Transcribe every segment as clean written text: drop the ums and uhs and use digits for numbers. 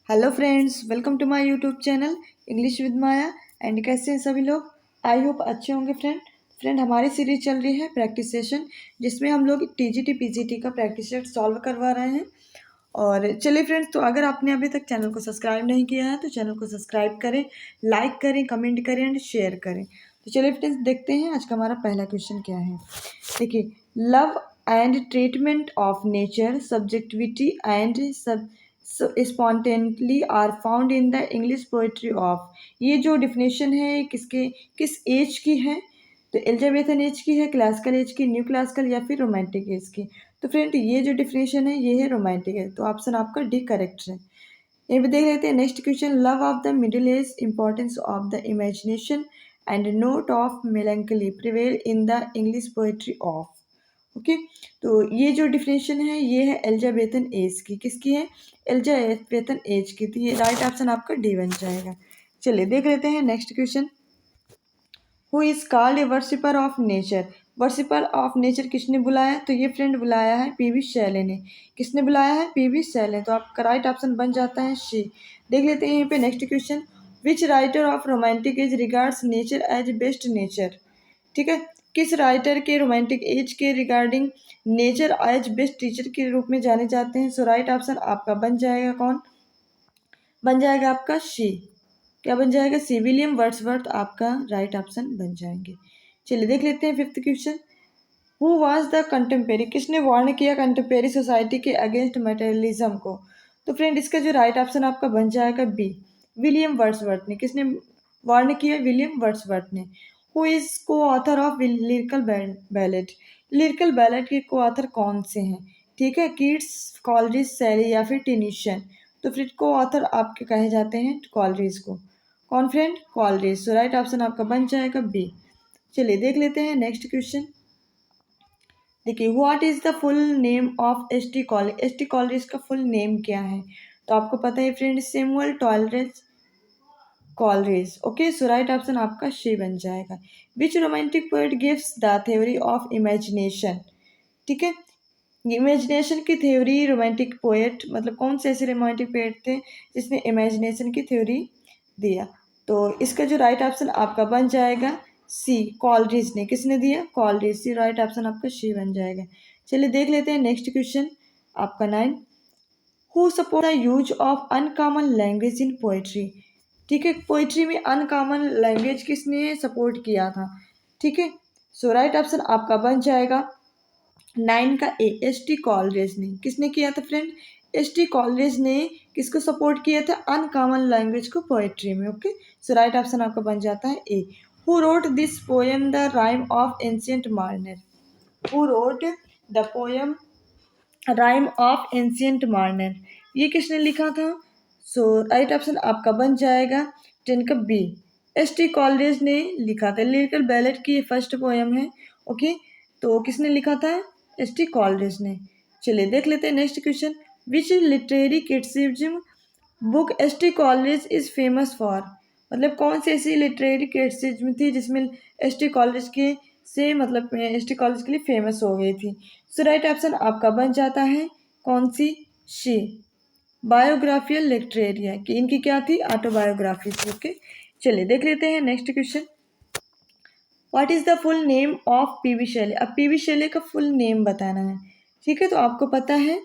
Hello friends, welcome to my YouTube channel English with Maya. And कैसे हैं सभी लोग? आई होप अच्छे होंगे। फ्रेंड हमारी सीरीज चल रही है प्रैक्टिस सेशन, जिसमें हम लोग टीजीटी पीजीटी का प्रैक्टिस सेट सॉल्व करवा रहे हैं। और चलिए फ्रेंड्स, तो अगर आपने अभी तक चैनल को सब्सक्राइब नहीं किया है तो चैनल को सब्सक्राइब करें, लाइक करें, कमेंट करें एंड शेयर करें। तो चलिए फ्रेंड्स, देखते हैं आज का हमारा पहला क्वेश्चन क्या है। देखिए, love and treatment of nature, subjectivity and sub spontaneity are found in the English poetry of. ये जो डिफिनेशन है ये किस एज की है? तो एलिजाबेथन एज की है, क्लासिकल एज की, न्यू क्लासिकल या फिर रोमांटिक एज की? तो फ्रेंड, ये जो डिफिनेशन है ये है रोमांटिक है, तो ऑप्शन आपका डी करेक्ट है। ये भी देख लेते हैं next question. Love of the middle age, importance of the imagination and note of melancholy prevail in the English poetry of. Okay, तो ये जो डिफिनेशन है ये है एलिजाबेथन एज की। किसकी है? एलिजाबेथन एज की। तो ये राइट ऑप्शन आपका डी बन जाएगा। चलिए देख लेते हैं next question. Who is called a worshipper of nature? Worshipper of nature किसने बुलाया? तो ये फ्रेंड बुलाया है पीवी शैले ने। किसने बुलाया है? PV Shelley. तो आपका राइट ऑप्शन बन जाता है शी। देख लेते हैं यहाँ पे next question. Which writer of romantic age regards nature as best nature? ठीक है, किस राइटर के रोमांटिक एज के regarding nature as best teacher के रूप में जाने जाते हैं? सो राइट ऑप्शन आपका बन जाएगा कौन? बन जाएगा आपका शी। क्या बन जाएगा? सी। विलियम वर्ड्सवर्थ आपका राइट ऑप्शन बन जाएंगे। चलिए देख लेते हैं fifth question. Who was the contemporary? किसने वार्न किया कंटेम्पेरी सोसाइटी के अगेंस्ट मटेरियलिज्म को? तो फ्रेंड, इसका जो राइट ऑप्शन आपका बन जाएगा बी, विलियम वर्ड्सवर्थ ने। किसने वार्न किया? विलियम वर्ड्सवर्थ ने। हु इज को author of lyrical ballot? Lyrical ballot के को ऑथर कौन से हैं? ठीक है, कीट्स, कॉलरिज, शैली या फिर टेनिशन? तो फिर को ऑथर आपके कहे जाते हैं कॉलरिज को। कौन friend? Coleridge. So right option आपका बन जाएगा बी। चलिए देख लेते हैं नेक्स्ट क्वेश्चन। देखिए, what is the full name of S T Coleridge? S T Coleridge का फुल नेम क्या है? तो आपको पता है friend, Samuel Taylor Coleridge. Okay, so right option आपका शी बन जाएगा। Which romantic poet gives the theory of imagination? ठीक है, इमेजिनेशन की थ्योरी रोमांटिक पोएट, मतलब कौन से ऐसे रोमांटिक पोएट थे जिसने इमेजिनेशन की थ्योरी दिया? तो इसका जो राइट ऑप्शन आपका बन जाएगा सी, कॉलरिज ने। किसने दिया? कॉलरिज। सी राइट ऑप्शन आपका सी बन जाएगा। चलिए देख लेते हैं नेक्स्ट क्वेश्चन आपका 9। Who support the use of uncommon language in poetry? ठीक है, पोएट्री में अनकॉमन लैंग्वेज किसने सपोर्ट किया था? ठीक है, सो राइट ऑप्शन आपका बन जाएगा 9 का ए, एस टी कॉलरेज ने। किसने किया था फ्रेंड? एस टी कॉलरेज ने किसको सपोर्ट किया था? अनकॉमन लैंग्वेज को पोएट्री में। ओके, सो राइट ऑप्शन आपका बन जाता है A. Who wrote this poem the rime of ancient mariner? Who wrote the poem rime of ancient mariner? ये किसने लिखा था? सो राइट ऑप्शन आपका बन जाएगा 10 का बी, एस टी कॉलरेज ने लिखा था। लिरिकल बैलेट की फर्स्ट पोएम है। ओके, तो किसने लिखा था? एस टी कॉलरेज ने। चलिए देख लेते हैं next question. Which literary criticism book S T Coleridge is famous for? मतलब कौन सी ऐसी लिटरेरी क्रिटिसिज्म थी जिसमें एस टी कॉलेज के से मतलब एस टी कॉलेज के लिए फेमस हो गई थी? सो राइट ऑप्शन आपका बन जाता है कौन सी? शी, बायोग्राफियल लिटरेरिया, कि इनकी क्या थी? ऑटोबायोग्राफी थी। ओके, चलिए देख लेते हैं next question. What is the full name of P V Shelley? अब पीवी शैले का फुल नेम बताना है। ठीक है, तो आपको पता है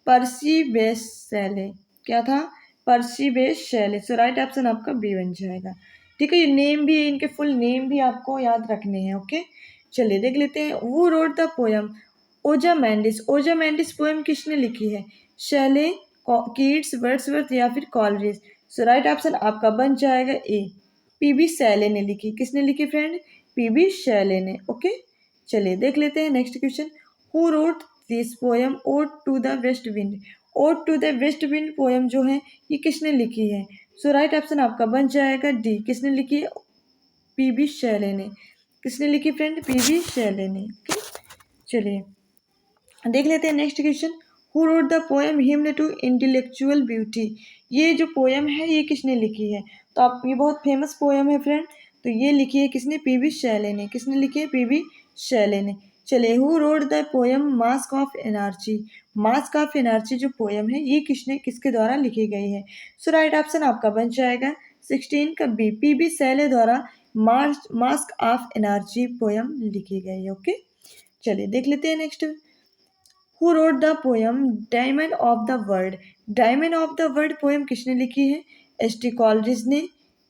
पर्सी बेस शैले। क्या था? पर्सी बेस शैले। सो राइट ऑप्शन आपका बी बन जाएगा। ठीक है, ये नेम भी, इनके फुल नेम भी आपको याद रखने हैं। ओके, चलिए देख लेते हैं। वो रोड द पोयम ओजा मैंडिस? ओजा मैंडिस पोएम किसने लिखी है? शैले, कीट्स, वर्ड्सवर्थ या फिर कॉलरिज? सो राइट ऑप्शन आपका बन जाएगा ए, पीबी शैले ने लिखी। किसने लिखी फ्रेंड? पीबी शैले ने। ओके, चलिए देख लेते हैं next question. Who wrote this poem ode to the west wind? Ode to the west wind poem जो है ये किसने लिखी है? सो राइट ऑप्शन आपका बन जाएगा डी, किसने लिखी है? पीबी शैले ने। किसने लिखी फ्रेंड? पीबी शैले ने। ओके, चलिए देख लेते हैं next question. Who wrote the poem hymn to intellectual beauty? ये जो पोएम है ये किसने लिखी है? तो आप, ये बहुत फेमस पोएम है फ्रेंड। तो ये लिखी है किसने? पीबी शैले ने। किसने लिखी है? पीबी शैले ने। चलिए, who wrote the poem mask of energy. Mask of energy जो पोएम है ये किसके द्वारा लिखी गई है? सो राइट ऑप्शन आपका बन जाएगा 16 का बी, पी शैले द्वारा मास्क ऑफ एनर्जी पोएम लिखी गई है। ओके, चलिए देख लेते हैं next. Who wrote the poem diamond of the world. Diamond of the world poem किसने लिखी है? एस.टी. कॉलरिज ने,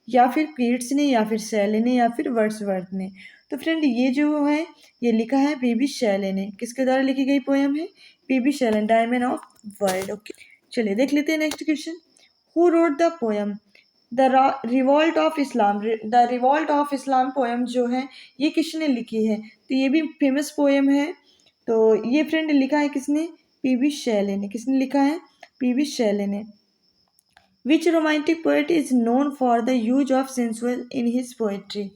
या फिर कीट्स ने, या फिर शैले ने, या फिर वर्ड्सवर्थ ने। तो फ्रेंड ये जो है ये लिखा है पी.बी. शैले ने। किसके द्वारा लिखी गई पोएम है? PB. Shelley, diamond of world. Okay, चलिए देख लेते हैं next question. Who wrote the poem the revolt of Islam. The revolt of Islam poem जो है ये किसने लिखी है? तो ये भी फेमस पोएम है। तो ये फ्रेंड लिखा है किसने? पी.बी. शैले ने। किसने लिखा है? पी.बी. शैले ने। Which romantic poet is known for the use of sensual in his poetry.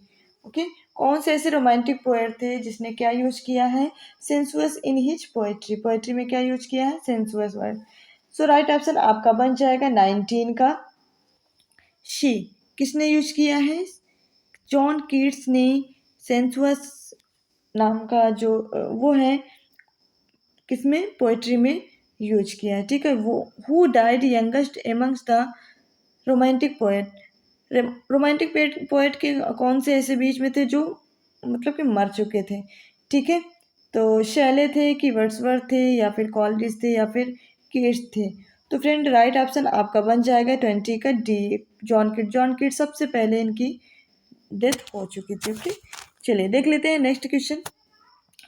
Okay, कौन से ऐसे रोमांटिक पोएट थे जिसने क्या यूज किया है? Sensuous in his poetry. Poetry में क्या यूज किया है? Sensuous word. So right option आपका बन जाएगा 19 का शी। किसने यूज किया है? जॉन कीट्स ने सेंसुअस नाम का जो वो है किसमें? पोएट्री में यूज किया है। ठीक है, वो who died youngest amongst the romantic poet. Romantic poet के कौन से ऐसे बीच में थे जो मतलब कि मर चुके थे? ठीक है, तो शैले थे कि वर्ड्सवर्थ थे, या फिर कॉलरिज थे, या फिर कीट्स थे? तो फ्रेंड राइट ऑप्शन आपका बन जाएगा 20 का डी, जॉन कीट। जॉन कीट सबसे पहले इनकी डेथ हो चुकी थी। ओके, चलिए देख लेते हैं next question.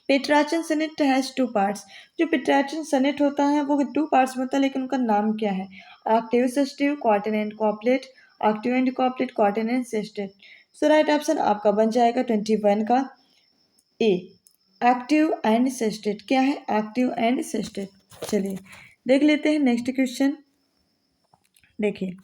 Petrarchan sonnet has 2 parts. जो पेट्राचन सनेट होता है वो 2 पार्ट्स में होता है, लेकिन उनका नाम क्या है? Octave, sestet, quartet and couplet. Octave and couplet, quartet and sestet. So right option आपका बन जाएगा 21 का ए, एक्टिव एंड सेस्टेट। क्या है? Octave and sestet. चलिए देख लेते हैं नेक्स्ट क्वेश्चन। देखिए,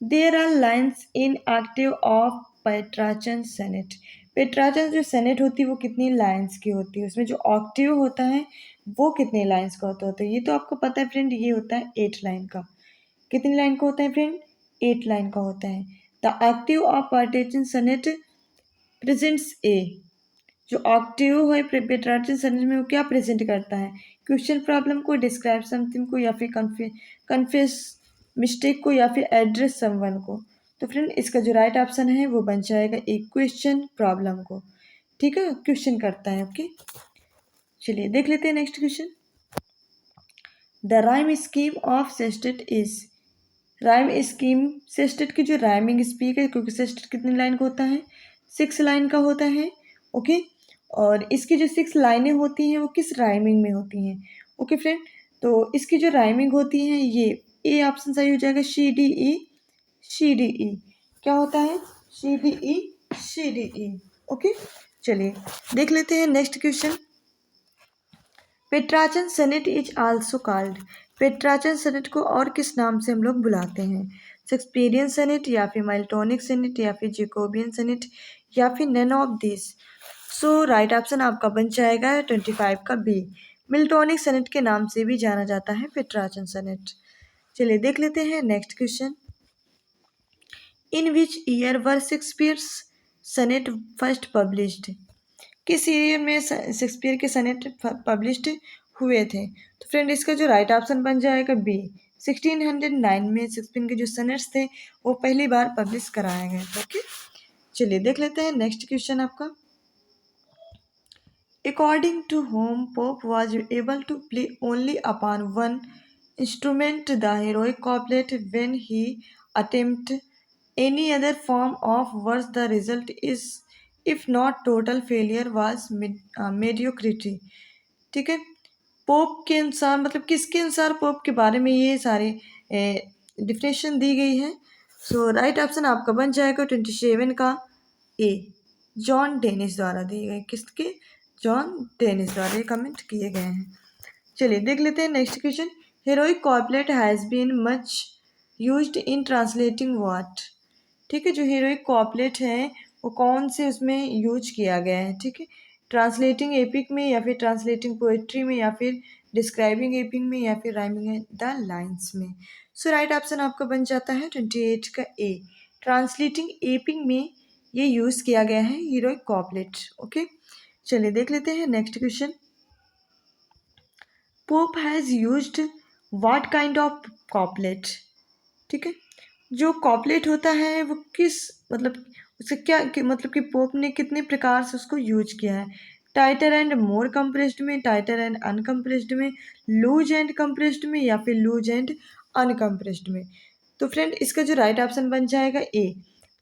there are lines in octave of Petrarchan sonnet. Petrarchan जो सेनेट होती है वो कितनी लाइन्स की होती है? उसमें जो ऑक्टिव होता है वो कितनी लाइन्स का होता है? ये तो आपको पता है फ्रेंड, ये होता है 8 लाइन का। कितनी लाइन का होता है फ्रेंड? 8 लाइन का होता है। The octave of Petrarchan sonnet presents a. जो ऑक्टिव है पेट्राचन सेनेट में वो क्या प्रेजेंट करता है? क्वेश्चन प्रॉब्लम को, डिस्क्राइब समथिंग को, या फिर कन्फेस मिस्टेक को, या फिर एड्रेस समवन को। तो फ्रेंड इसका जो राइट ऑप्शन है वो बन जाएगा एक क्वेश्चन प्रॉब्लम को। ठीक है, क्वेश्चन करता है। ओके, चलिए देख लेते हैं next question. The rhyme scheme of sestet is. Rhyme scheme sestet की जो राइमिंग स्पीक है, क्योंकि सेस्टेट कितनी लाइन का होता है? 6 लाइन का होता है। ओके, और इसकी जो 6 लाइनें होती हैं वो किस राइमिंग में होती हैं? ओके फ्रेंड, तो इसकी जो राइमिंग होती है ये ए ऑप्शन सही हो जाएगा, C D E, C D E. क्या होता है? C D E, C D E. Okay, चलिए देख लेते हैं next question. Petrarchan sonnet is also called. Petrarchan sonnet को और किस नाम से हम लोग बुलाते हैं? शेक्सपियरियन सनेट, या फिर माइल्टोनिक सनेट, या फिर जेकोबियन सनेट, या फिर none of this. So right option आपका बन जाएगा 25 का बी, मिल्टोनिक सनेट के नाम से भी जाना जाता है पेट्राचन सनेट। चलिए देख लेते हैं next question. In which year were Shakespeare's sonnet first published. किस ईयर में शेक्सपियर के सनेट पब्लिश्ड हुए थे? तो फ्रेंड इसका जो राइट ऑप्शन बन जाएगा बी, 1609 में शेक्सपियर के जो सनेट्स थे वो पहली बार पब्लिश कराए गए थे। ओके, चलिए देख लेते हैं नेक्स्ट क्वेश्चन आपका। According to home Pope was able to play only upon one instrument the heroic couplet when he attempt any other form of verse the result is if not total failure was mediocrity. ठीक है, pope के अनुसार मतलब किसके अनुसार pope के बारे में ये सारे डिफिनेशन दी गई है? सो राइट ऑप्शन आपका बन जाएगा 27 का ए, जॉन डेनिस द्वारा दिए गए। किसके? जॉन डेनिस द्वारा ये कमेंट किए गए हैं। चलिए देख लेते हैं next question. Heroic couplet has been much used in translating what. ठीक है, जो हीरोइक कॉपलेट है वो कौन से उसमें यूज किया गया है? ठीक है, ट्रांसलेटिंग एपिक में, या फिर ट्रांसलेटिंग पोएट्री में, या फिर डिस्क्राइबिंग एपिक में, या फिर राइमिंग द लाइन्स में। सो राइट ऑप्शन आपका बन जाता है 28 का ए, ट्रांसलेटिंग एपिक में ये यूज़ किया गया है हीरोइक कॉपलेट। ओके, चलिए देख लेते हैं next question. Pope has used what kind of couplet. ठीक है, जो कॉपलेट होता है वो किस मतलब उसे क्या मतलब कि पोप ने कितने प्रकार से उसको यूज किया है। टाइटर एंड मोर कंप्रेस्ड में, टाइटर एंड अनकम्प्रेस्ड में, लूज एंड कंप्रेस्ड में, या फिर लूज एंड अनकम्प्रेस्ड में। तो फ्रेंड इसका जो राइट ऑप्शन बन जाएगा ए,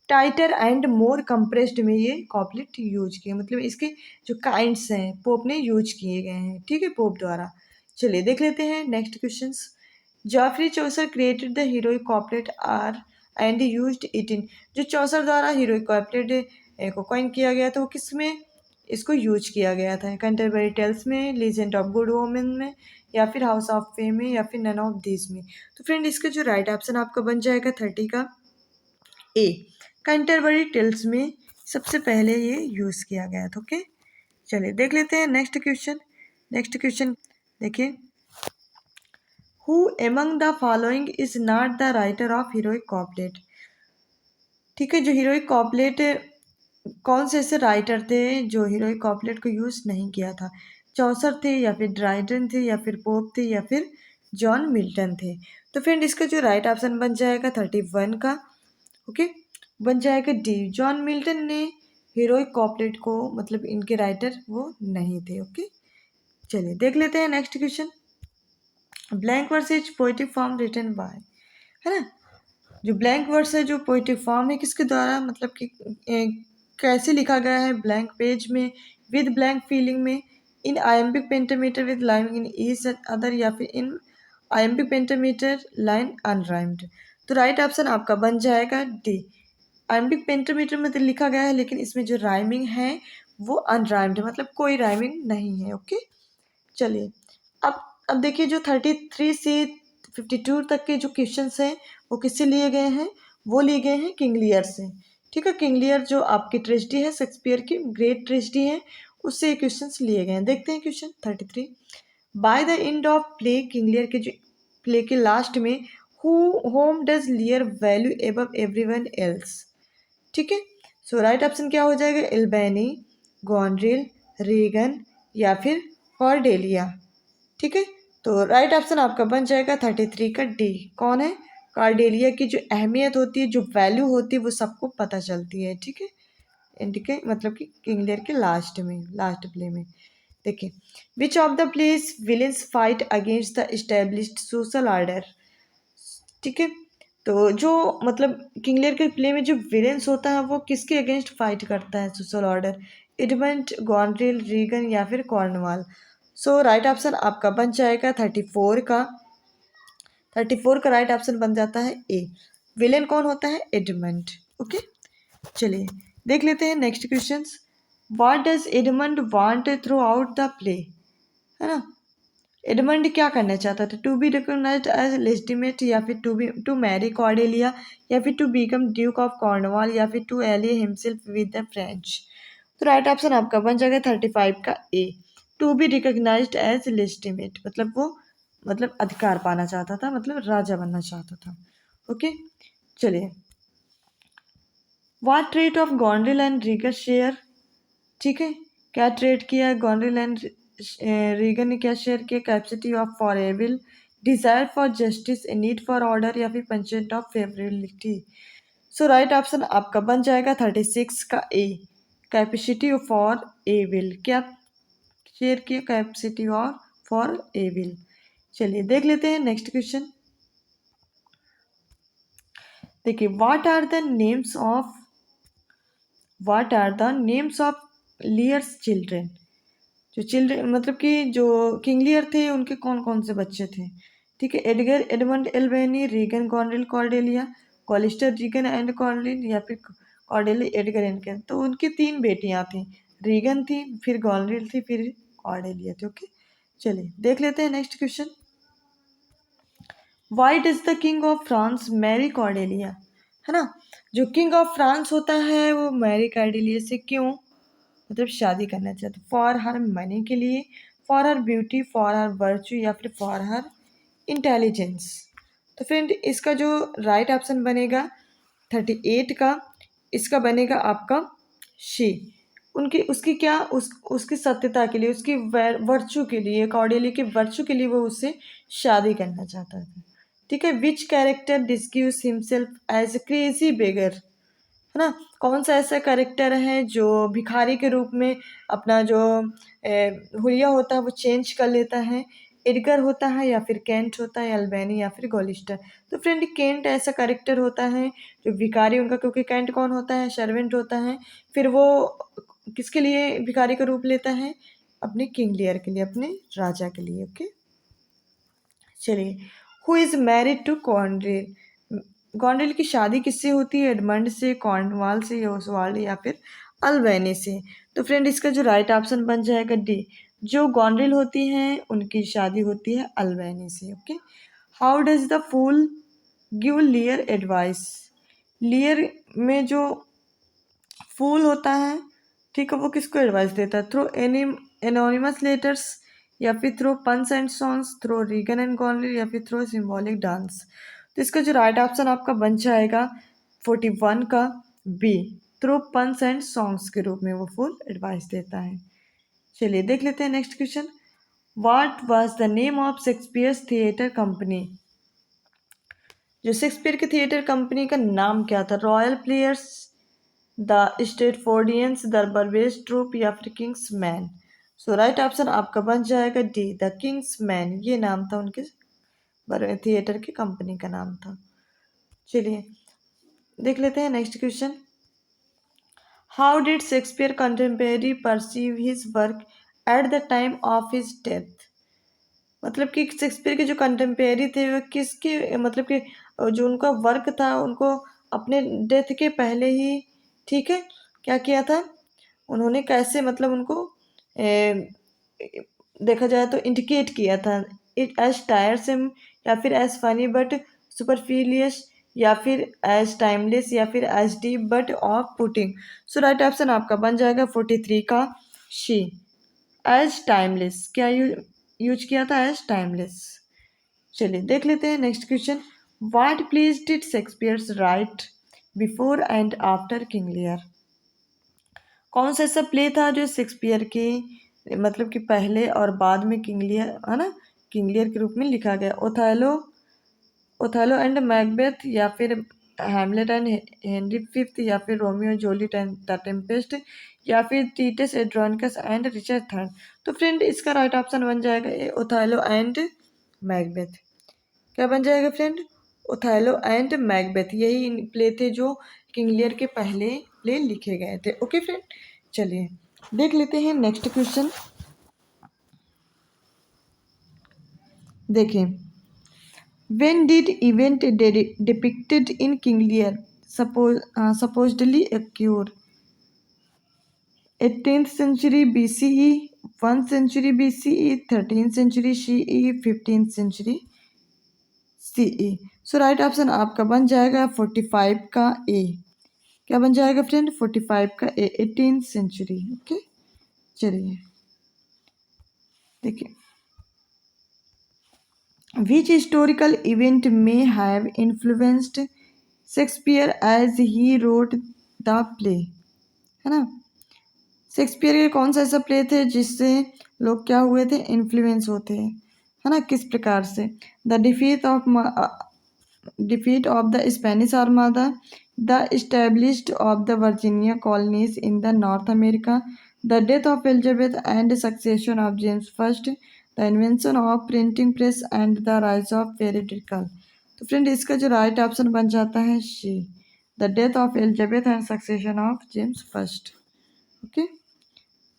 टाइटर एंड मोर कंप्रेस्ड में ये कॉपलेट यूज किए, मतलब इसके जो काइंड्स हैं पोप ने यूज किए गए हैं। ठीक है, पोप द्वारा। चलिए देख लेते हैं next questions. Geoffrey Chaucer created the heroic couplet आर एंड यूज्ड इट इन। जो चौसर द्वारा हीरोइक कॉपलेट को कॉइन किया गया था वो किस में इसको यूज किया गया था। कैंटरबरी टेल्स में, लीजेंड ऑफ गुड वोमेन में, या फिर हाउस ऑफ फेम में, या फिर नन ऑफ दिस में। तो फ्रेंड इसका जो राइट ऑप्शन आपका बन जाएगा 30 का ए, कैंटरबरी टेल्स में सबसे पहले ये यूज किया गया था। ओके, चलिए देख लेते हैं नेक्स्ट क्वेश्चन। देखिए, who among the following is not the writer of heroic couplet. ठीक है, जो हीरोइक कॉपलेट कौन से ऐसे राइटर थे जो हीरोइक कॉपलेट को यूज नहीं किया था। चौसर थे, या फिर ड्राइडन थे, या फिर पोप थे, या फिर जॉन मिल्टन थे। तो फ्रेंड इसका जो राइट ऑप्शन बन जाएगा 31 का। ओके, बन जाएगा डी, जॉन मिल्टन ने हीरोइक कॉपलेट को मतलब इनके राइटर वो नहीं थे। ओके, चलिए देख लेते हैं next question. Blank verse is poetic form written by, है ना। जो ब्लैंक वर्स है जो पोएटिक फॉर्म है किसके द्वारा मतलब कि कैसे लिखा गया है। ब्लैंक पेज में, विद ब्लैंक फीलिंग में, in iambic pentameter with line in each other, या फिर in iambic pentameter line unrhymed. तो राइट ऑप्शन आपका बन जाएगा डी, आयम्बिक पेंटामीटर में तो लिखा गया है लेकिन इसमें जो राइमिंग है वो अनराइम्ड है, मतलब कोई राइमिंग नहीं है। ओके, चलिए अब देखिए जो 33 से 52 तक के जो क्वेश्चंस हैं वो किससे लिए गए हैं। वो लिए गए हैं किंग लियर से। ठीक है, किंग लियर जो आपकी ट्रेजेडी है, शेक्सपियर की ग्रेट ट्रेजेडी है, उससे ये क्वेश्चंस लिए गए हैं। देखते हैं question 33। By the end of play, King Lear के जो प्ले के लास्ट में, who home does लियर value above everyone else. ठीक है, सो राइट ऑप्शन क्या हो जाएगा, एल्बेनी, गॉनड्रिल, रीगन, या फिर कॉर्डेलिया। ठीक है, तो राइट ऑप्शन आपका बन जाएगा 33 का डी, कौन है, कार्डेलिया की जो अहमियत होती है, जो वैल्यू होती है वो सबको पता चलती है। ठीक है, ठीक है, मतलब कि किंग लियर के लास्ट में, लास्ट प्ले में। देखिए, which of the plays villains fight against the established social order. ठीक है, तो जो मतलब किंग लियर के प्ले में जो विलेंस होता है वो किसके अगेंस्ट फाइट करता है सोशल ऑर्डर। एडमंड, गॉनड्रिल, रीगन, या फिर कॉर्नवाल। सो राइट ऑप्शन आपका बन जाएगा 34 का। 34 का राइट ऑप्शन बन जाता है ए, विलेन कौन होता है, एडमंड। ओके, चलिए देख लेते हैं next question. What does Edmund want throughout the play, है ना। एडमंड क्या करना चाहता था, to be recognised as legitimate, या फिर टू मैरी कॉर्डेलिया, या फिर to become duke of Cornwall, या फिर to ally himself with the French. तो राइट ऑप्शन आपका बन जाएगा 35 का A, to be recognised as legitimate, मतलब वो मतलब अधिकार पाना चाहता था, मतलब राजा बनना चाहता था। ओके, चलिए, what trait of गॉन्ड्रिल and rigger share. ठीक है, क्या ट्रेड किया गॉन्ड्रिल एंड रीगन ने, क्या शेयर किया, capacity of for evil, desire for justice, a need for order, या फिर penchant of favourability. So right option आपका बन जाएगा 36 का ए, कैपेसिटी फॉर एविल, क्या शेयर किया, कैपेसिटी और फॉर एविल। चलिए देख लेते हैं नेक्स्ट क्वेश्चन। देखिए, what are the names of Lear's children. जो चिल्ड्रेन मतलब कि जो किंग लियर थे उनके कौन कौन से बच्चे थे। ठीक है, Edgar, Edmund, Albany, Regan, Cornwall, Cordelia, Gloucester, Regan and Cornwall, या फिर कॉर्डेली, एडगर एंड। तो उनकी 3 बेटियां थी, रीगन थी, फिर कॉर्नेल थी, फिर कॉर्डेलिया थी। ओके, चलिए देख लेते हैं next question. Why does the king of France marry Cordelia, है ना। जो किंग ऑफ फ्रांस होता है वो मैरी कॉर्डेलिया से क्यों मतलब शादी करना चाहते, फॉर हर मनी के लिए, for her beauty, for her virtue, या फिर फॉर हर इंटेलिजेंस। तो फ्रेंड इसका जो राइट ऑप्शन बनेगा 38 का, इसका बनेगा आपका शी। उनकी उसकी क्या उसकी सत्यता के लिए, उसकी वर्चू के लिए, कॉर्डेली के वर्चू के लिए वो उससे शादी करना चाहता था। ठीक है। Which character disguise himself as crazy beggar, है ना। कौन सा ऐसा कैरेक्टर है जो भिखारी के रूप में अपना जो हुलिया होता है वो चेंज कर लेता है। एडगर होता है या फिर केंट होता है, अल्बेनी या फिर गोलिस्टर। तो फ्रेंड केंट ऐसा कैरेक्टर होता है जो भिखारी उनका, क्योंकि केंट कौन होता है, सर्वेंट होता है। फिर वो किसके लिए भिखारी का रूप लेता है, अपने किंग लियर के लिए, अपने राजा के लिए। ओके चलिए, हु इज मैरिड टू कॉर्नरेल, गॉन्डरेल की शादी किससे होती है, एडमंड से, कॉर्नवाल से, या ओसवाल्ड या फिर अल्बेनी से। तो फ्रेंड इसका जो राइट ऑप्शन बन जाएगा डी, जो गॉन्डरेल होती हैं उनकी शादी होती है अल्बेनी से। Okay. How does the fool give Lear advice, Lear में जो फूल होता है, ठीक है, वो किसको एडवाइस देता है, थ्रू एनी एनोनिमस लेटर्स या फिर through puns and songs, through Regan and Goneril या फिर थ्रू सिंबॉलिक डांस। तो इसका जो राइट ऑप्शन आपका बन जाएगा 41 का B, through puns and songs के रूप में वो फूल एडवाइस देता है। चलिए देख लेते हैं next question. What was the name of Shakespeare's theatre company, जो शेक्सपियर के थिएटर कंपनी का नाम क्या था, Royal Players, the Stratfordians, the Burbage troupe या फिर King's Men. So right option आपका बन जाएगा डी, द किंग्स मैन, ये नाम था उनके थिएटर की कंपनी का नाम था। चलिए देख लेते हैं next question. How did Shakespeare contemporary perceive his work at the time of his death, मतलब कि शेक्सपियर के जो कंटेम्परेरी थे वो किसके, मतलब कि जो उनका वर्क था उनको अपने डेथ के पहले ही, ठीक है, क्या किया था उन्होंने, कैसे मतलब उनको देखा जाए तो इंडिकेट किया था, इट एज टायरसम या फिर एज फनी बट सुपरफिलियस या फिर एज टाइमलेस या फिर as deep but off-putting. So right option आपका बन जाएगा 43 का शी, एज टाइमलेस, क्या यूज किया था, एज टाइमलेस। चलिए देख लेते हैं next question. What plays did Shakespeare's write before and after King Lear, कौन सा ऐसा प्ले था जो शेक्सपियर के मतलब कि पहले और बाद में किंग लियर, है ना, किंग लियर के रूप में लिखा गया। ओथेलो, ओथेलो एंड मैकबेथ या फिर हैमलेट एंड हेनरी फिफ्थ या फिर Romeo Juliet and the Tempest या फिर टीटस एड्रोनिकस एंड रिचर्ड थर्ड। तो फ्रेंड इसका राइट ऑप्शन बन जाएगा ए, ओथेलो एंड मैकबेथ। क्या बन जाएगा फ्रेंड, ओथेलो एंड मैकबेथ, यही प्ले थे जो किंग लियर के पहले प्ले लिखे गए थे। ओके फ्रेंड चलिए देख लेते हैं नेक्स्ट क्वेश्चन। देखें, when did event depicted in King Lear supposedly occur, 18th century BCE, 1st century BCE, 13th century CE, 15th century CE। So right option आपका बन जाएगा 45 का ए, क्या बन जाएगा फ्रेंड, 45 का ए, 18th सेंचुरी। ओके चलिए देखिए, which historical event may have influenced Shakespeare as he wrote the play, है ना। शेक्सपियर के कौन सा ऐसा प्ले थे जिससे लोग क्या हुए थे, इन्फ्लुएंस होते हैं, है ना, किस प्रकार से। The defeat of the Spanish Armada, the established of the Virginia colonies in the North America, the death of Elizabeth and succession of James first, the invention of printing press and the rise of periodical. तो friend इसका जो right option बन जाता है C, the death of Elizabeth and succession of James first. Okay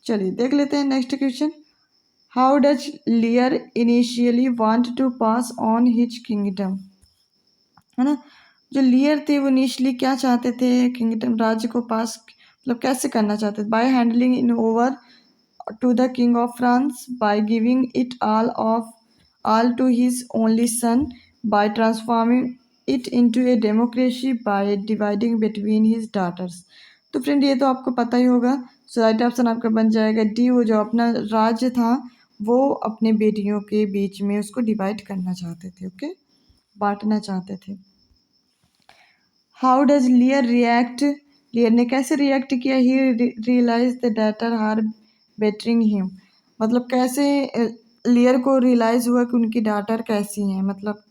चलिए देख लेते हैं next question. How does Lear initially want to pass on his kingdom, है ना, जो लियर थे वो इनिशियली क्या चाहते थे, किंगडम, राज्य को पास मतलब कैसे करना चाहते थे, by handling in over to the king of France, by giving it all to his only son, by transforming it into a democracy, by dividing between his daughters। तो फ्रेंड ये तो आपको पता ही होगा। सो राइट ऑप्शन आपका बन जाएगा D, वो जो अपना राज्य था वो अपने बेटियों के बीच में उसको डिवाइड करना चाहते थे। ओके बांटना चाहते थे। हाउ डज लियर रिएक्ट, लियर ने कैसे रिएक्ट किया? ही रियलाइज द डेटर हार बेटरिंग हिम, मतलब कैसे लियर को रियलाइज हुआ कि उनकी डाटर कैसी हैं, मतलब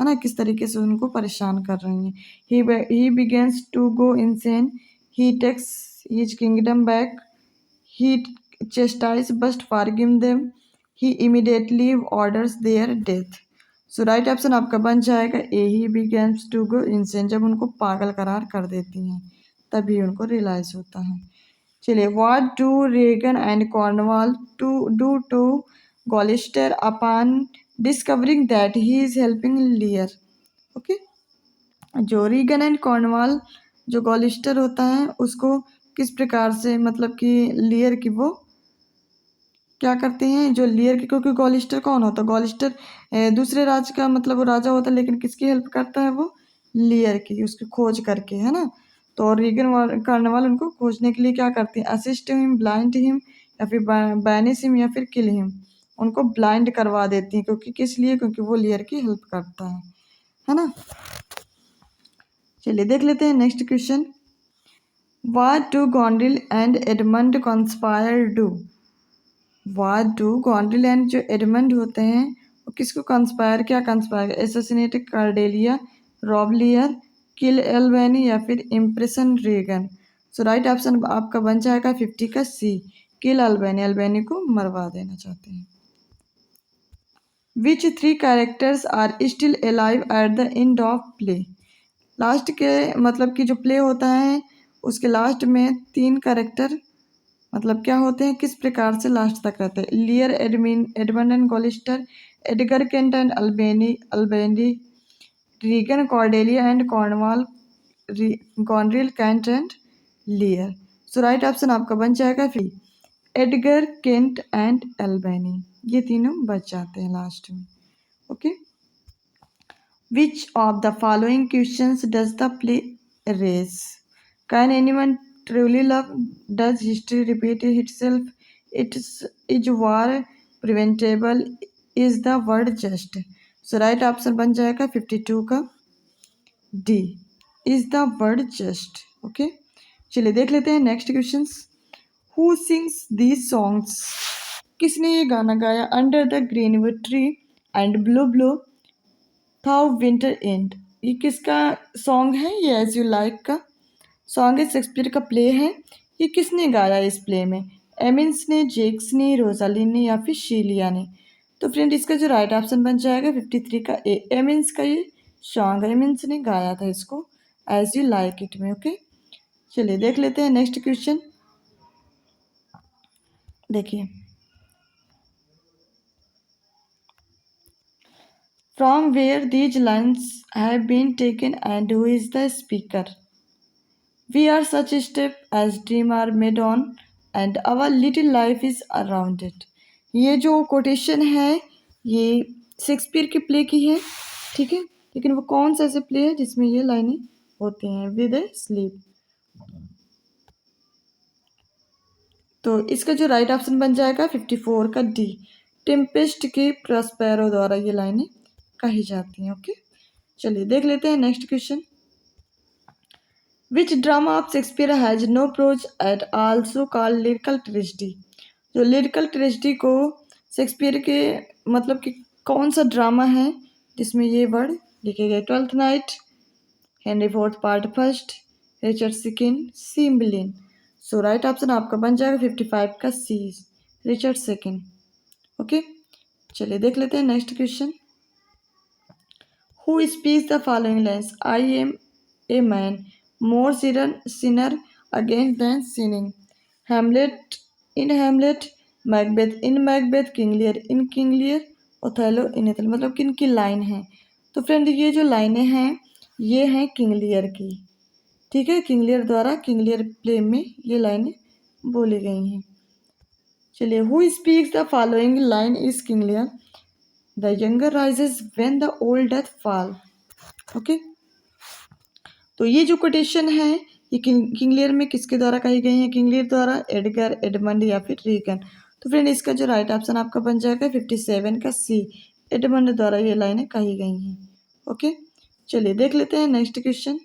है ना, किस तरीके से उनको परेशान कर रही हैं। He begins to go insane, he takes his kingdom back, he chastise but forgive them, he immediately orders their death. So right option आपका बन जाएगा A, he begins to go insane, जब उनको पागल करार कर देती हैं तभी उनको रियलाइज होता है। चलिए, what do Regan and Cornwall to Gloucester upon discovering that he is helping Lear. Okay, जो रीगन एंड कॉर्नवाल, जो गॉलिस्टर होता है, उसको किस प्रकार से, मतलब कि लियर की वो क्या करते हैं, जो लियर की, क्योंकि गॉलिस्टर कौन होता है? गॉलिस्टर दूसरे राज्य का, मतलब वो राजा होता है, लेकिन किसकी हेल्प करता है वो? लियर की, उसकी खोज करके, है ना। तो रीगन कार्नवाल उनको खोजने के लिए क्या करते हैं? असिस्ट हिम, ब्लाइंड हिम, या फिर बैनिश हिम, या फिर किल हिम। उनको ब्लाइंड करवा देती हैं, क्योंकि किस लिए? क्योंकि वो लियर की हेल्प करता है ना। चलिए देख लेते हैं next question. What do गॉन्ड्रिल and Edmund conspire do? What do गॉन्ड्रिल and जो एडमंड होते हैं वो किसको कंस्पायर, क्या कंस्पायर? एसोसिनेट कार्डेलिया, रॉब लियर, किल एल्बेनी, या फिर इम्प्रेशन रीगन। सो राइट ऑप्शन आपका बन जाएगा 50 का सी, किल एल्बेनी, एल्बेनी को मरवा देना चाहते हैं। Which 3 characters are still alive at the end of play? Last के, मतलब कि जो प्ले होता है उसके लास्ट में 3 कैरेक्टर, मतलब क्या होते हैं, किस प्रकार से लास्ट तक रहते हैं? Lear, Edmund and Gloucester, Edgar Kent and Albany, Regan, Cordelia and Cornwall, Goneril, Kent and Lear. So right option आपका बन जाएगा फिर एडगर, केंट एंड अल्बेनी, ये तीनों बच जाते हैं लास्ट में। Okay, which of the following questions does the play raise? Can anyone truly love? Does history repeat itself? Is war preventable? Is the word just? So right option बन जाएगा 52 का D, is the word just. Okay, चलिए देख लेते हैं next questions. Who sings these songs? किसने ये गाना गाया? Under the greenwood tree and blow blow thou winter wind, ये किसका सॉन्ग है? ये एज यू लाइक का सॉन्ग है, शेक्सपियर का प्ले है। ये किसने गाया इस प्ले में? एमिन्स ने, जेक्स ने, रोजालिन ने, या फिर शीलिया ने? तो फ्रेंड इसका जो राइट ऑप्शन बन जाएगा 53 का ए, एमिन्स का ये सॉन्ग है, एमिन्स ने गाया था इसको एज यू लाइक इट में। ओके, चलिए देख लेते हैं नेक्स्ट क्वेश्चन। देखिए, from where these lines have been taken and who is the speaker? We are such a step as dream are made on and our little life is around it। ये जो quotation है ये Shakespeare के play की है, ठीक है, लेकिन वो कौन सा ऐसे प्ले है जिसमें ये लाइनें होती हैं? With A sleep. तो इसका जो राइट ऑप्शन बन जाएगा 54 का डी, टेम्पेस्ट के प्रॉस्पेरो द्वारा ये लाइनें कही जाती हैं। ओके, चलिए देख लेते हैं next question. Which drama of Shakespeare has no prose at also called lyrical tragedy? जो लिरिकल ट्रेजेडी को शेक्सपियर के, मतलब कि कौन सा ड्रामा है जिसमें ये वर्ड लिखे गए? Twelfth Night, Henry Fourth part first, Richard second, Cymbeline. So right option आपका बन जाएगा 55 का सी, रिचर्ड सेकंड। ओके, चलिए देख लेते हैं next question. Who speaks the following lines? I am a man more sinner against than sinning, Hamlet in Hamlet, Macbeth in Macbeth, King Lear in King Lear, Othello in Othello। मतलब किन की line है? तो friend ये जो लाइनें हैं ये हैं किंग लियर की, ठीक है, किंग लियर द्वारा किंग लियर प्ले में ये लाइनें बोली गई हैं। चलिए, who speaks the following line is King Lear? The younger rises when the old death fall. Okay, तो ये जो कोटेशन है ये किंग लियर में किसके द्वारा कही गई है? किंग लियर द्वारा, एडगर, एडमंड, या फिर रीगन। तो फ्रेंड इसका जो राइट ऑप्शन आपका बन जाएगा 57 का सी, एडमंड द्वारा ये लाइनें कही गई हैं। ओके, चलिए देख लेते हैं next question.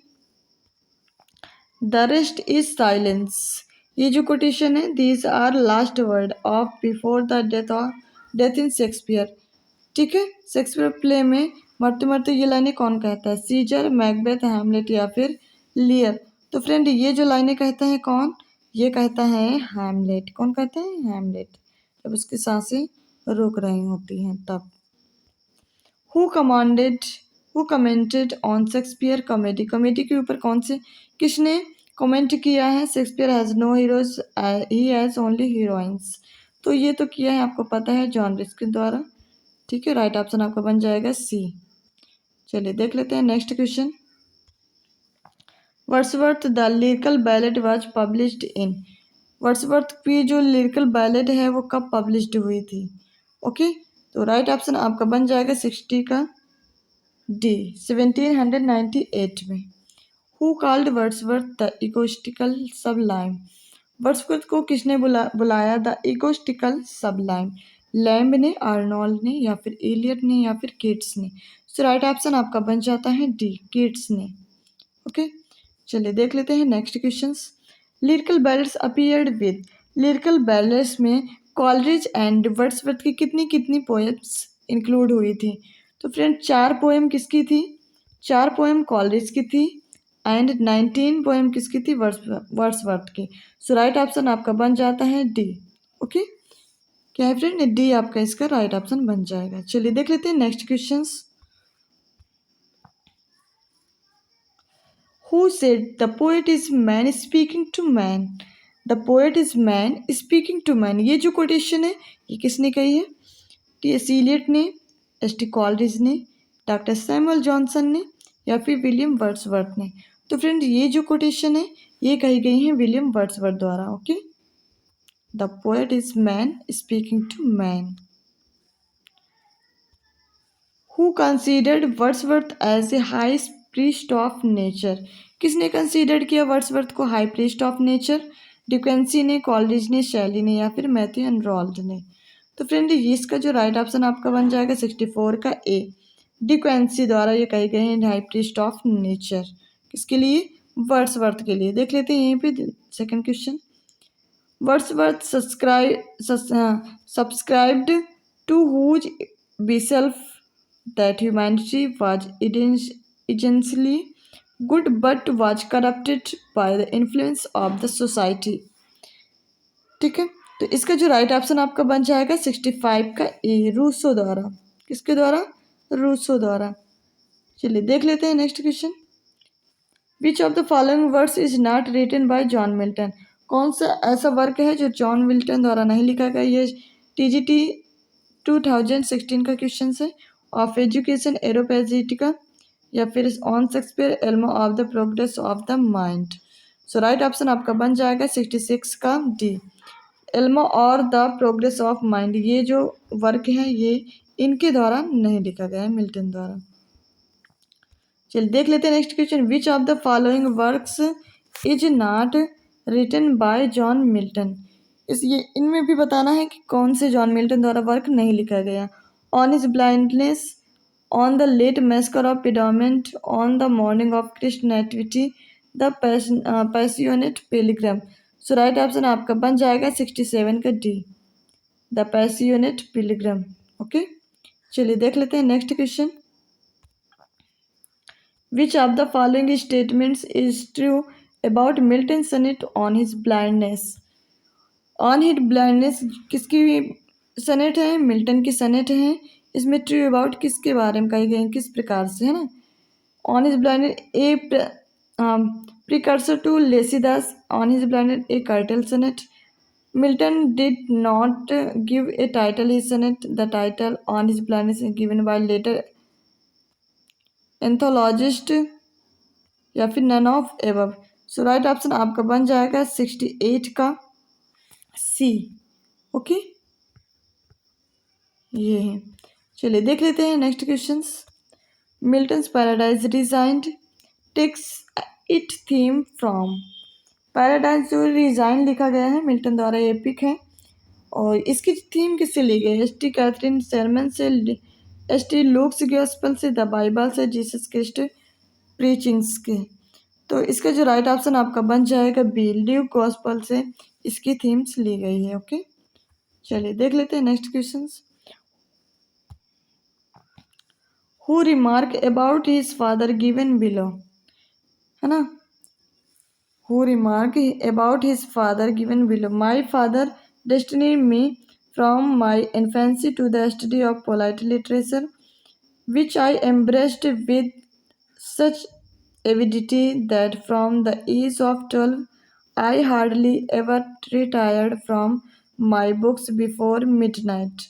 The rest is silence. ये जो कोटेशन है, these are last word of before the death in Shakespeare. ठीक है, शेक्सपियर प्ले में मरते मरते ये लाइनें कौन कहता है? सीजर, मैकबेथ, हैमलेट या फिर लियर। तो फ्रेंड ये जो लाइनें कहता है कौन? ये कहता है हैमलेट। कौन कहता है? हैमलेट। जब उसकी सांसें रुक रही होती हैं तब। Who commanded who commented on Shakespeare comedy. Comedy के ऊपर कौन से किसने कमेंट किया है? Shakespeare has no heroes, he has only heroines. तो ये तो किया है, आपको पता है, जॉन रस्किन द्वारा। ठीक है, राइट ऑप्शन आपका बन जाएगा सी। चलिए देख लेते हैं next question. Wordsworth the lyrical ballad was published in. Wordsworth की जो लिरिकल बैलेड है वो कब पब्लिश्ड हुई थी? ओके, तो राइट ऑप्शन आपका बन जाएगा 60 का डी, 1798 में। Who called Wordsworth the egotistical sublime. Wordsworth को किसने बुलाया द इकोस्टिकल सबलाइम? लैम्ब ने, आर्नोल्ड ने या फिर एलियट ने या फिर कीट्स ने? सो राइट ऑप्शन आपका बन जाता है डी, कीट्स ने। ओके, चलिए देख लेते हैं next questions. Lyrical ballads appeared with. Lyrical ballads में कॉलरिज एंड वर्ड्सवर्थ की कितनी कितनी पोएम्स इंक्लूड हुई थी? तो फ्रेंड 4 पोएम किसकी थी? 4 पोएम कॉलरिज की थी एंड 19 पोएम किसकी थी? वर्ड्सवर्थ की। सो राइट ऑप्शन आपका बन जाता है डी। ओके, क्या है फ्रेंड? डी आपका इसका राइट ऑप्शन बन जाएगा। चलिए देख लेते हैं next questions. Who said the poet is man speaking to man? The poet is man speaking to man। ये जो कोटेशन है ये किसने कही है? टी.एस. इलियट ने, एस.टी. कॉलरिज ने, डॉक्टर सैमुअल जॉनसन ने या फिर विलियम वर्ड्सवर्थ ने? तो फ्रेंड ये जो कोटेशन है ये कही गई है विलियम वर्ड्सवर्थ द्वारा। Okay, the poet is man speaking to man. Who considered Wordsworth as a high priest of nature. किसने कंसीडर किया वर्ड्सवर्थ को high priest of nature? De Quincey ने, कॉलरिज ने, शैली ने या फिर मैथ्यू एनरोल्ड ने? तो फ्रेंड इसका जो राइट ऑप्शन आपका बन जाएगा 64 का ए, डिक्वेंसी द्वारा ये कही गई है हाई प्रीस्ट ऑफ नेचर। किसके लिए? वर्ड्सवर्थ के लिए। देख लेते हैं यहीं पे second question. Wordsworth subscribed to whose belief that humanity was essentially good but was corrupted by the influence of the society। ठीक है, तो इसका जो राइट ऑप्शन आपका बन जाएगा 65 का ए, रूसो द्वारा। किसके द्वारा? रूसो द्वारा। चलिए देख लेते हैं next question. Which of the following works is not written by John Milton. कौन सा ऐसा वर्क है जो जॉन मिल्टन द्वारा नहीं लिखा गया? ये टीजीटी 2016 का क्वेश्चन है। ऑफ एजुकेशन, एरोपेजिटिका या फिर on Shakespeare, एल्मो of the progress of the mind. So right option आपका बन जाएगा 66 का डी, एल्मो और द प्रोग्रेस ऑफ माइंड। ये जो वर्क है ये इनके द्वारा नहीं लिखा गया है, मिल्टन द्वारा। चलिए देख लेते हैं next question. Which of the following works is not written by John Milton. ये इनमें भी बताना है कि कौन से जॉन मिल्टन द्वारा वर्क नहीं लिखा गया। On his blindness, on the late massacre of Piedmont, on the morning of Christ nativity, the passionate pilgrim. So right option आपका बन जाएगा 67 का D, the passionate pilgrim. Okay, चलिए देख लेते हैं next question. Which of the following statements is true about Milton sonnet on his blindness. On his blindness किसकी sonnet है? मिल्टन की सनेट है। इसमें ट्रू अबाउट किसके बारे में कही गई, किस प्रकार से, है ना? On his blindness a precursor to Lycidas, on his blindness a curtal sonnet. Milton did not give a title his sonnet, the title on his blindness is given by later anthologist या फिर none of above. So right option आपका बन जाएगा 68 का सी। Okay, ये है। चलिए देख लेते हैं next questions. Milton's Paradise Regained takes its theme from. Paradise जो रिजाइन लिखा गया है मिल्टन द्वारा, एपिक है और इसकी थीम किससे ली गई? एस.टी. कैथरीन सरमन से, एस.टी. लूक्स गॉस्पेल से, द बाइबल से, जीसस क्रिस्ट प्रीचिंग्स के। तो इसका जो राइट ऑप्शन आपका बन जाएगा बी, ल्यूक गॉस्पेल से इसकी थीम्स ली गई है। ओके, चलिए देख लेते हैं next questions. Who remark about his father given below, है ना। Who remarked about his father given below. My father destined me from my infancy to the study of polite literature, which I embraced with such avidity that from the age of 12 I hardly ever retired from my books before midnight.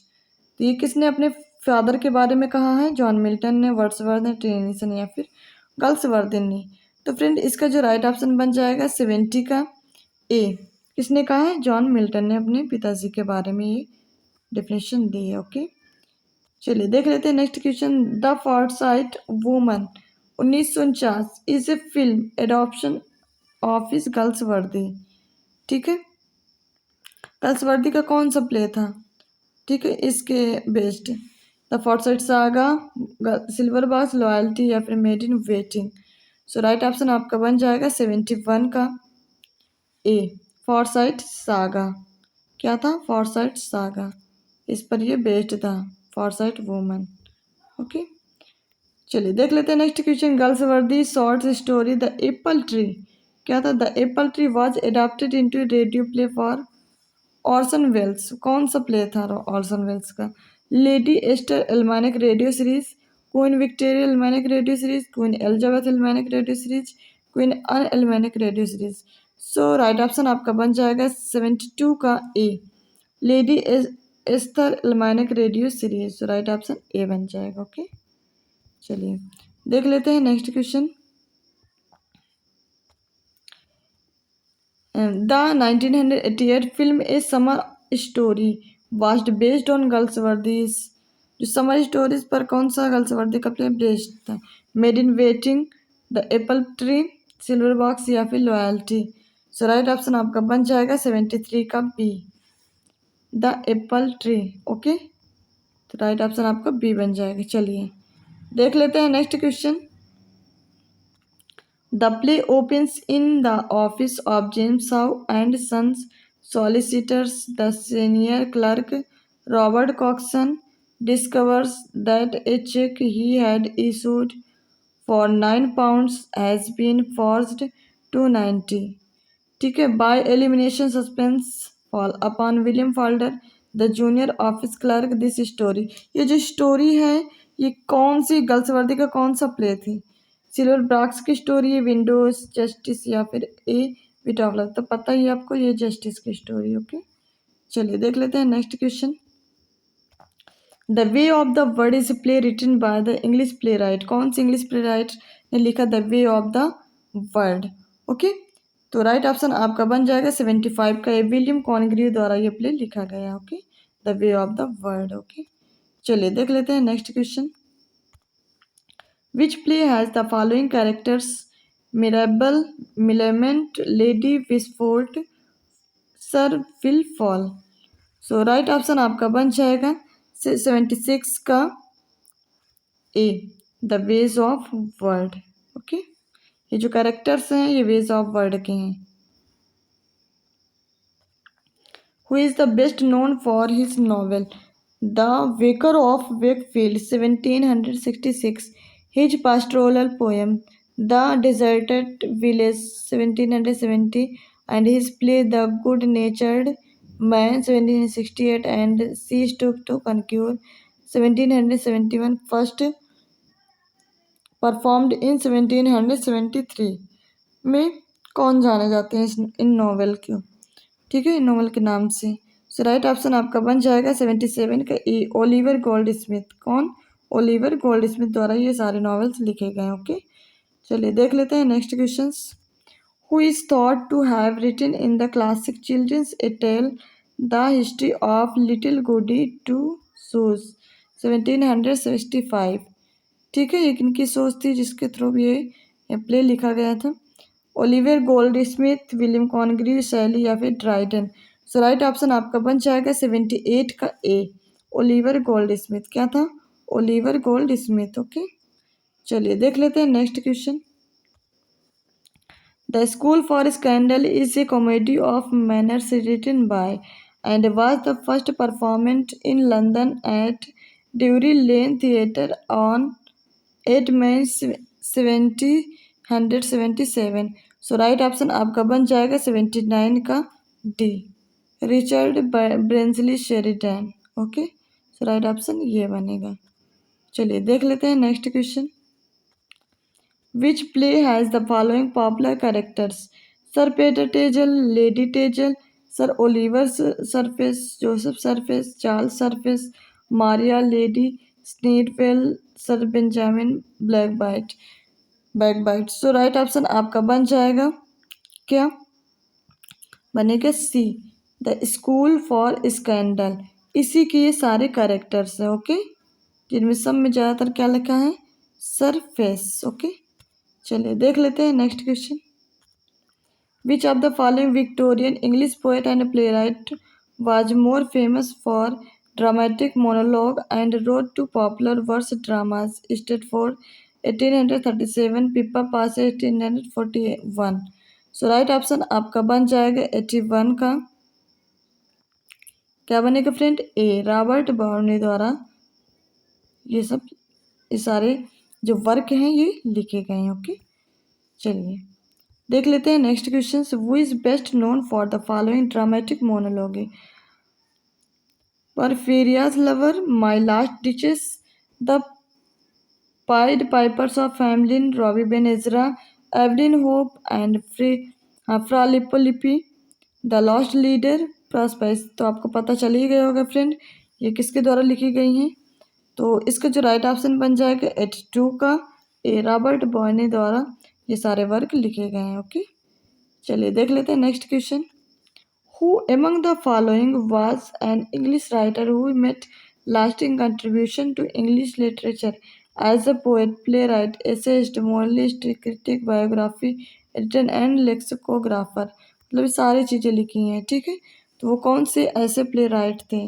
तो ये किसने अपने father के बारे में कहा है? John Milton ने, वर्ड्सवर्थ ने, टेनिसन या फिर गर्ल्सवर्थिन ने। तो फ्रेंड इसका जो राइट ऑप्शन बन जाएगा 70 का ए। किसने कहा है? जॉन मिल्टन ने अपने पिताजी के बारे में ये डेफिनेशन दी है। ओके, चलिए देख लेते हैं next question. The Forsyte woman 1949 is a film adoption of इस गर्ल्सवर्दी। ठीक है, गर्ल्सवर्दी का कौन सा प्ले था? ठीक है, इसके based the Forsyte saga, silver box, loyalty या फिर made in waiting. So right option आपका बन जाएगा 71 का ए, फॉरसाइट सागा। क्या था? फॉरसाइट सागा, इस पर ये बेस्ड था, फॉरसाइट वुमन। ओके, चलिए देख लेते हैं next question. Galsworthy short story the apple tree. क्या था? The apple tree was adapted into radio play for Orson Welles. कौन सा प्ले था ऑर्सन वेल्स का? Lady Esther almanac radio series, Queen Victoria almanac radio series, Queen Elizabeth almanac radio series, Queen Anne almanac radio series. So right option आपका बन जाएगा 72 का A, Lady Esther almanac radio series. So right option A बन जाएगा। Okay, चलिए देख लेते हैं next question. The 1988 film a summer story was based on Galsworthy's. जो समर स्टोरीज पर कौन सा गर्ल्सवर्दी का प्ले बेस्ड था? Maid in waiting, the apple tree, silver box या फिर लॉयल्टी। सो राइट ऑप्शन आपका बन जाएगा 73 का B, the apple tree. Okay, तो राइट ऑप्शन आपका बी बन जाएगा। चलिए देख लेते हैं next question. The play opens in the office of James Howe and Sons solicitors. The senior clerk, Robert Coxon, discovers that a check he had issued for £9 has been forged to 90। ठीक है, by elimination suspense fall upon William folder the junior office clerk this story. ये जो story है ये कौन सी Galsworthy का कौन सा प्ले थी? सिल्वर ब्रॉक्स की स्टोरी है, विंडोज, जस्टिस या फिर ए विट ऑफ लव। तो पता ही आपको ये जस्टिस की स्टोरी। ओके, चलिए देख लेते हैं next question. The way of the world is play written by the English playwright. कौन सी इंग्लिश प्ले राइट ने लिखा the way of the world? Okay, तो राइट ऑप्शन आपका बन जाएगा 75 का ए, विलियम कॉन्ग्रीव द्वारा ये प्ले लिखा गया। Okay, the way of the world. Okay, चलिए देख लेते हैं next question. Which play has the following characters? Mirabell, Millamant, Lady Wishfort, Sir Wilfull. So right option आपका बन जाएगा 76 का A, the way of world. Okay, ये जो कैरेक्टर्स हैं ये वेज ऑफ वर्ड के हैं। Who is the best known for his novel The Vicar of Wakefield 1766, his pastoral poem The Deserted Village 1770, and his play The Good-Natured Man 1768 and Cease to Concur 1771, first performed in 1773 में कौन जाने जाते हैं इन novel क्यों? ठीक है, इन novel के नाम से। सो राइट ऑप्शन आपका बन जाएगा 77 का ए, ओलिवर गोल्ड स्मिथ। कौन? ओलिवर गोल्ड स्मिथ द्वारा ये सारे नॉवेल्स लिखे गए। ओके, चलिए देख लेते हैं next question. Who is thought to have written in the classic children's a tale the history of little goody two shoes 1765। ठीक है, ये किनकी सोच थी जिसके थ्रू ये प्ले लिखा गया था? Oliver gold Smith, William Congreve, शैली या फिर ड्राइडन। सो राइट ऑप्शन आपका बन जाएगा 78 का ए, ओलिवर गोल्ड स्मिथ। क्या था? Oliver gold Smith. ओके, चलिए देख लेते हैं next question. The school for scandal is a comedy of manners written by and was the first performed in London at Drury Lane Theatre on 8 May 1777। So right option आपका बन जाएगा 79 का D, Richard Brinsley Sheridan. Okay, so right option ये बनेगा। चलिए देख लेते हैं next question. Which play has the following popular characters? Sir Peter Teazle, Lady Teazle, Sir Oliver Surface, Joseph Surface, Charles Surface, Maria Lady Sneerwell, Sir Benjamin Backbite. So right option आपका बन जाएगा क्या? बनेगा C, the school for scandal. इसी के ये सारे characters हैं। ओके, जिनमें सब में ज़्यादातर क्या लिखा है? सरफेस। ओके, चलिए देख लेते हैं next question. Which of the following Victorian English poet and playwright was more famous for dramatic monologue and wrote two popular verse dramas? Stratford 1837, Pippa Passes 1841। So right option आपका बन जाएगा 81 का। क्या बनेगा फ्रेंड? ए, रॉबर्ट बाउर्नी द्वारा ये सारे जो वर्क हैं ये लिखे गए हैं। ओके, चलिए देख लेते हैं next question. Who is best known for the following dramatic monologue? Porphyria's lover, my last duchess, the pied piper's of Hamelin, rabbi Ben Ezra, Evelyn Hope and Fra Lippo Lippi, the lost leader, Prospice. तो आपको पता चल ही गया होगा friend ये किसके द्वारा लिखी गई हैं। तो इसका जो राइट ऑप्शन बन जाएगा 82 का, ए, रॉबर्ट बॉयने द्वारा ये सारे वर्क लिखे गए हैं। ओके, चलिए देख लेते हैं next question. Who among the following was an English writer who made lasting contribution to English literature as a poet, playwright, essayist, moralist, critic, biography editor and lexicographer. मतलब ये सारी चीज़ें लिखी हैं। ठीक है, तो वो कौन से ऐसे प्ले राइट थे?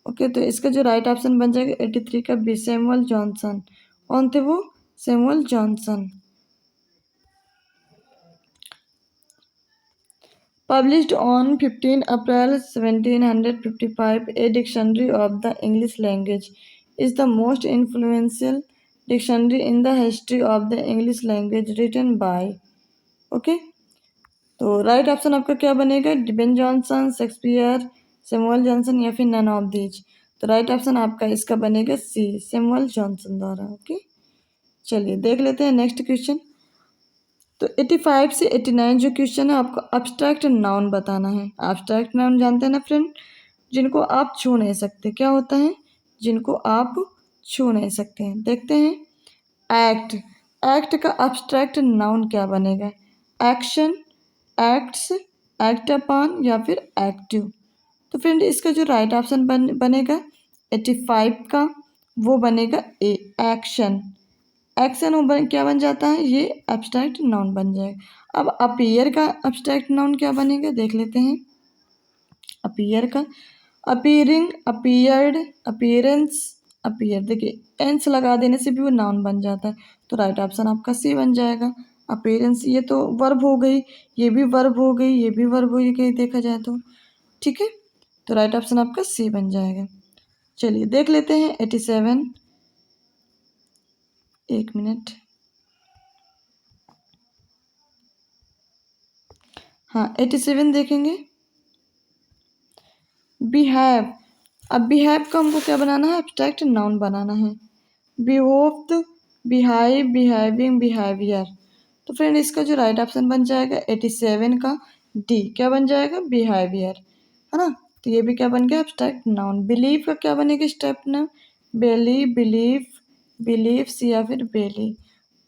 ओके, तो इसका जो राइट ऑप्शन बन जाएगा 83 का बी, सैमुअल जॉनसन। कौन थे वो? Samuel Johnson. Published on 15 April 1755, a dictionary of the English language is the most influential dictionary in the history of the English language written by। Okay, तो right option आपका क्या बनेगा? Ben Jonson, Shakespeare, Samuel Johnson या फिर none of these. तो right option आपका इसका बनेगा सी, सैमुअल जॉनसन द्वारा। ओके, चलिए देख लेते हैं नेक्स्ट क्वेश्चन। तो 85 से 89 जो क्वेश्चन है आपको अब्स्ट्रैक्ट नाउन बताना है। अब्स्ट्रैक्ट नाउन जानते हैं ना फ्रेंड? जिनको आप छू नहीं सकते। क्या होता है? जिनको आप छू नहीं सकते हैं। देखते हैं, एक्ट, एक्ट का अब्स्ट्रैक्ट नाउन क्या बनेगा? एक्शन, एक्ट्स, एक्ट अपॉन या फिर एक्टिव। तो फ्रेंड इसका जो राइट ऑप्शन बनेगा 85 का, वो बनेगा ए, एक्शन। एक्शन क्या बन जाता है? ये एब्स्ट्रैक्ट नाउन बन जाएगा। अब अपीयर का एब्स्ट्रैक्ट नाउन क्या बनेगा देख लेते हैं। अपीयर का, अपीयरिंग, अपीयर्ड, अपीयरेंस, अपीयर। देखिए एंस लगा देने से भी वो नाउन बन जाता है। तो राइट ऑप्शन आपका सी बन जाएगा, अपीयरेंस। ये तो वर्ब हो गई, ये भी वर्ब हो गई, ये भी वर्ब हो गई देखा जाए तो। ठीक है, तो राइट ऑप्शन आपका सी बन जाएगा। चलिए देख लेते हैं 87। एक मिनट, हाँ 87 देखेंगे। बिहेव, अब बिहेव का हमको क्या बनाना है? एब्स्ट्रैक्ट नाउन बनाना है। बिहोव्ड, बिहाइव, बिहेविंग, बिहेवियर। तो फ्रेंड इसका जो राइट ऑप्शन बन जाएगा 87 का डी, क्या बन जाएगा? बिहेवियर, है ना। तो ये भी क्या बन गया? Abstract noun. बिलीव का क्या बनेगा? स्टेप नाउन, बेली, बिलीव, बिलीव्स या फिर बेली।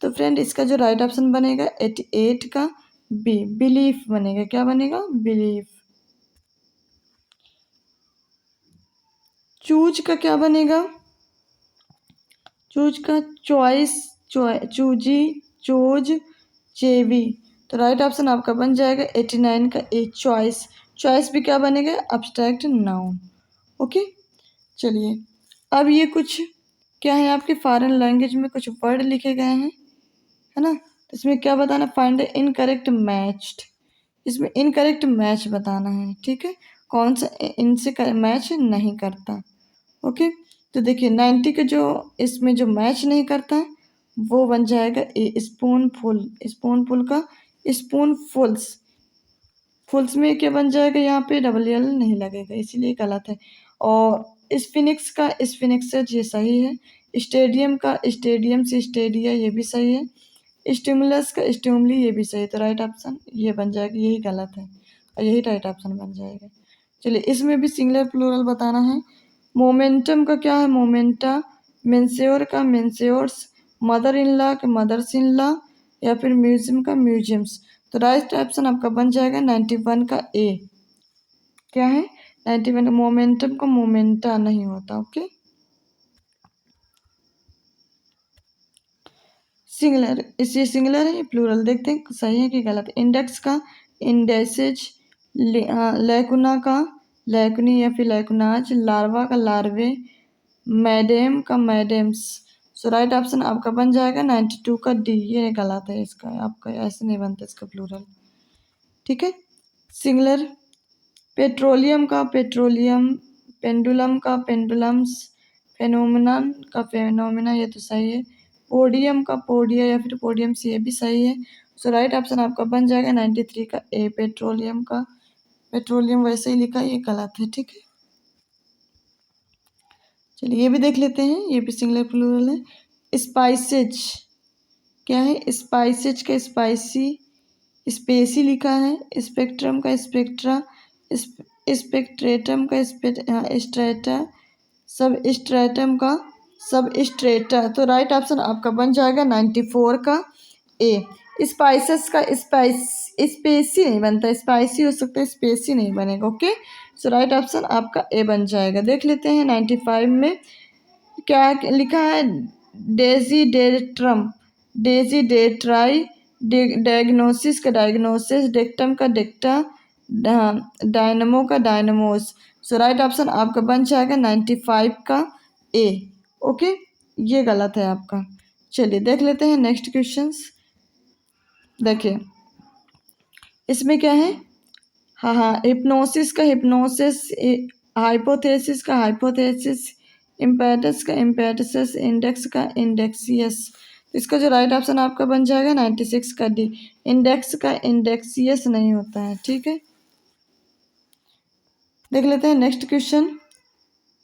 तो फ्रेंड इसका जो राइट ऑप्शन बनेगा 88 का बी, बिलीफ बनेगा। क्या बनेगा? बिलीफ। चूज का क्या बनेगा? चूज का चॉइस, चूजी, चोज, चेवी। तो राइट ऑप्शन आपका बन जाएगा 89 का ए, चॉइस। चॉइस भी क्या बनेगा? Abstract noun. ओके, चलिए अब ये कुछ क्या है आपके फॉरेन लैंग्वेज में कुछ वर्ड लिखे गए हैं, है ना। तो इसमें क्या बताना, फाइंड द इनकरेक्ट मैच्ड, इसमें इनकरेक्ट मैच बताना है, ठीक है, कौन सा इनसे मैच नहीं करता। ओके, तो देखिए 90 का जो इसमें जो मैच नहीं करता है वो बन जाएगा ए, स्पूनफुल, स्पूनफुल का स्पूनफुल्स, फुल्स में क्या बन जाएगा, यहाँ पे डबल एल नहीं लगेगा, इसीलिए गलत है। और स्फिनिक्स का स्फिनिक्सेज ये सही है। स्टेडियम का स्टेडियम से स्टेडिया ये भी सही है। स्टिमुलस का स्टिमुली ये भी सही है। तो राइट ऑप्शन ये बन जाएगा, यही गलत है और यही राइट ऑप्शन बन जाएगा। चलिए इसमें भी सिंगुलर प्लूरल बताना है। मोमेंटम का क्या है, मोमेंटा, मेंस्योर का मेंस्योर्स, मदर इन लॉ का मदर्स इन लॉ, या फिर म्यूजियम का म्यूजियम्स। तो राइट ऑप्शन आपका बन जाएगा 91 का ए। क्या है 91 का मोमेंटम का मोमेंटा नहीं होता। ओके, सिंगुलर, इसे सिंगुलर है, प्लूरल देखते हैं सही है कि गलत। इंडेक्स का इंडेसेज, लैकुना का लैकुनी या फिर लैकुनाज, लार्वा का लार्वे, मैडेम का मैडेम्स। सो राइट ऑप्शन आपका बन जाएगा 92 का डी, ये गलत है इसका, आपका ऐसे नहीं बनता इसका प्लूरल, ठीक है। सिंगुलर पेट्रोलियम का पेट्रोलियम, पेंडुलम का पेंडुलम्स, फेनोमेनन का फेनोमेना, ये तो सही है। पोडियम का पोडिया या फिर पोडियम्स, ये भी सही है। सो राइट ऑप्शन आपका बन जाएगा 93 का ए, पेट्रोलियम का पेट्रोलियम वैसे ही लिखा, ये गलत है, ठीक है। चलिए ये भी देख लेते हैं, ये भी सिंगुलर प्लूरल है। स्पाइसेज, क्या है, स्पाइसेज का स्पाइसी, स्पेसी लिखा है। स्पेक्ट्रम का स्पेक्ट्रा, स्पेक्ट्रेटम का स्ट्रेटा, सब स्ट्रेटम का सब स्ट्रेटा। तो राइट ऑप्शन आपका बन जाएगा 94 का ए। स्पाइसेस का स्पाइस, स्पेसी नहीं बनता, स्पाइसी हो सकता है, स्पेसी नहीं बनेगा। ओके, सो राइट ऑप्शन आपका ए बन जाएगा। देख लेते हैं 95 में क्या लिखा है, डेजीडेट्रम, डेजीडेट्राई, डायग्नोसिस का डायग्नोसिस, डेक्टम का डेक्टा, डायनमो का डायनमोस। सो राइट ऑप्शन आपका बन जाएगा 95 का ए। ओके, ये गलत है आपका। चलिए देख लेते हैं नेक्स्ट क्वेश्चंस। देखिए इसमें क्या है, हाँ हाँ, हिप्नोसिस का हिप्नोसिस, हाइपोथेसिस का हाइपोथेसिस, इम्पेटस का इम्पेटसिस, इंडेक्स का इंडेक्सियस। इसका जो राइट ऑप्शन आपका बन जाएगा 96 का डी, इंडेक्स का इंडेक्सियस नहीं होता है, ठीक है। देख लेते हैं नेक्स्ट क्वेश्चन,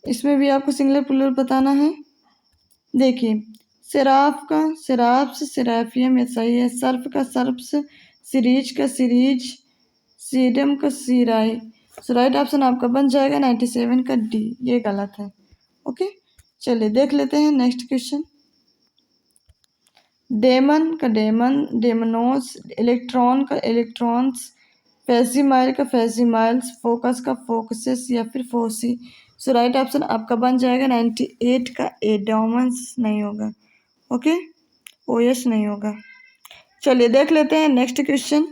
इसमें भी आपको सिंगुलर प्लूरल बताना है। देखिए सिराफ का सिराफ्स, सिराफियम ये सही है। सर्फ का सर्फ्स, सीरीज का सीरीज, सीडम का सीराई। सो राइट ऑप्शन आपका बन जाएगा 97 का डी, ये गलत है। ओके, चलिए देख लेते हैं नेक्स्ट क्वेश्चन। डेमन का डेमन, डेमनोस, इलेक्ट्रॉन का इलेक्ट्रॉन्स, फेसिमाइल का फेसिमाइल्स, फोकस का फोकसेस या फिर फोसी। सो राइट ऑप्शन आपका बन जाएगा 98 का ए, डोमेंस नहीं होगा। ओके, ओएस नहीं होगा। चलिए देख लेते हैं नेक्स्ट क्वेश्चन।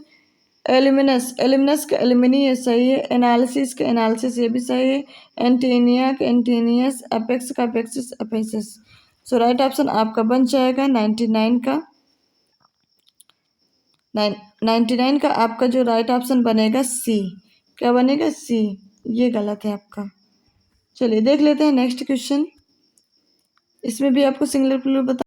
एलिमिनस, एलिमिनस का एलिमिनी ये सही है। एनालिसिस का एनालिसिस ये भी सही है। एंटीनिया का एंटीनियस, अपेक्स का अपेक्सिस अपेक्सिस। सो राइट ऑप्शन आपका बन जाएगा 99 का 99 का आपका जो राइट ऑप्शन बनेगा सी। क्या बनेगा, सी, ये गलत है आपका। चलिए देख लेते हैं नेक्स्ट क्वेश्चन, इसमें भी आपको सिंगुलर प्लूरल बता